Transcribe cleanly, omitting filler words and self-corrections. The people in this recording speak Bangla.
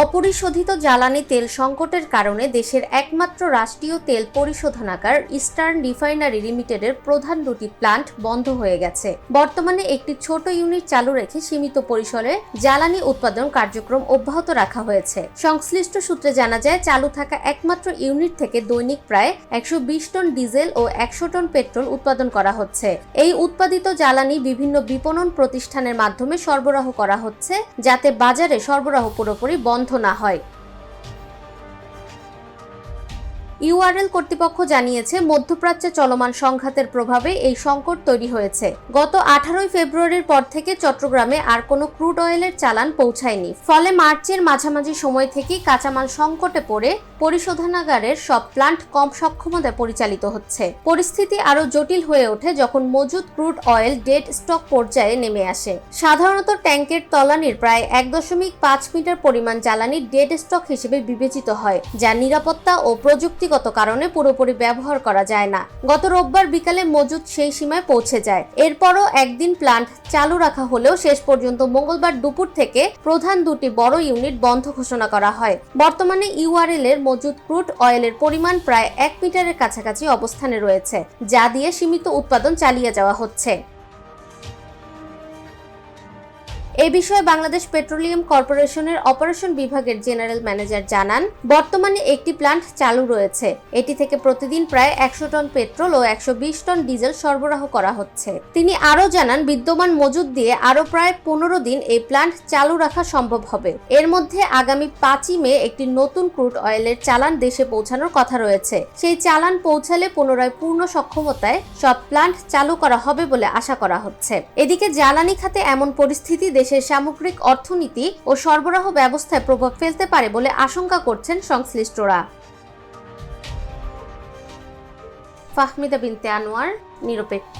অপরিশোধিত জ্বালানি তেল সংকটের কারণে দেশের একমাত্র রাষ্ট্রীয় তেল পরিশোধনাগার ইস্টার্ন রিফাইনারি লিমিটেডের প্রধান দুটি প্লান্ট বন্ধ হয়ে গেছে। বর্তমানে একটি ছোট ইউনিট চালু রেখে সীমিত পরিসরে জ্বালানি উৎপাদন কার্যক্রম অব্যাহত রাখা হয়েছে। সংশ্লিষ্ট সূত্রে জানা যায়, চালু থাকা একমাত্র ইউনিট থেকে দৈনিক প্রায় 120 টন ডিজেল ও 100 টন পেট্রোল উৎপাদন করা হচ্ছে। এই উৎপাদিত জ্বালানি বিভিন্ন বিপণন প্রতিষ্ঠানের মাধ্যমে সরবরাহ করা হচ্ছে, যাতে বাজারে সরবরাহ পুরোপুরি বন্ধ না হয়। ইউআরএল কর্তৃপক্ষ জানিয়েছে, মধ্যপ্রাচ্যে চলমান সংঘাতের প্রভাবে এই সংকট তৈরি হয়েছে। গত 18 ফেব্রুয়ারির পর থেকে চট্টগ্রামে আর কোনো ক্রুড অয়েলের চালান পৌঁছায়নি। ফলে মার্চের মাঝামাঝি সময় থেকেই কাঁচামাল সংকটে পড়ে পরিশোধনাগারের সব প্লান্ট কম সক্ষমতায় পরিচালিত হচ্ছে। পরিস্থিতি আরও জটিল হয়ে ওঠে যখন মজুদ ক্রুড অয়েল ডেড স্টক পর্যায়ে নেমে আসে। সাধারণত ট্যাঙ্কের তলানির প্রায় 1.5 মিটার পরিমাণ জ্বালানি ডেড স্টক হিসেবে বিবেচিত হয়, যা নিরাপত্তা ও প্রযুক্তিগত কারণে পুরোপুরি ব্যবহার করা যায় না। গত রোববার বিকালে মজুদ সেই সীমায় পৌঁছে যায়। এরপরও একদিন প্লান্ট চালু রাখা হলেও শেষ পর্যন্ত মঙ্গলবার দুপুর থেকে প্রধান দুটি বড় ইউনিট বন্ধ ঘোষণা করা হয়। বর্তমানে ইউআরএল এর মজুদ ক্রুড অয়েলের পরিমাণ প্রায় 1 মিটারের কাছাকাছি অবস্থানে রয়েছে, যা দিয়ে সীমিত উৎপাদন চালিয়ে যাওয়া হচ্ছে। এ বিষয়ে বাংলাদেশ পেট্রোলিয়াম কর্পোরেশনের অপারেশন বিভাগের জেনারেল ম্যানেজার জানান, বর্তমানে একটি প্লান্ট চালু রয়েছে। এটি থেকে প্রতিদিন প্রায় 100 টন পেট্রোল ও 120 টন ডিজেল সরবরাহ করা হচ্ছে। তিনি আরও জানান, বিদ্যমান মজুদ দিয়ে আরও প্রায় 15 দিন এই প্লান্ট চালু রাখা সম্ভব হবে। এর মধ্যে আগামী 5ই মে একটি নতুন ক্রুড অয়েলের চালান দেশে পৌঁছানোর কথা রয়েছে। সেই চালান পৌঁছালে পুনরায় পূর্ণ সক্ষমতায় সব প্লান্ট চালু করা হবে বলে আশা করা হচ্ছে। এদিকে জ্বালানি খাতে এমন পরিস্থিতি দেশের সামগ্রিক অর্থনীতি ও সরবরাহ ব্যবস্থায় প্রভাব ফেলতে পারে বলে আশঙ্কা করছেন সংশ্লিষ্টরা। ফাহমিদা বিনতে আনোয়ার, নিরপেক্ষ।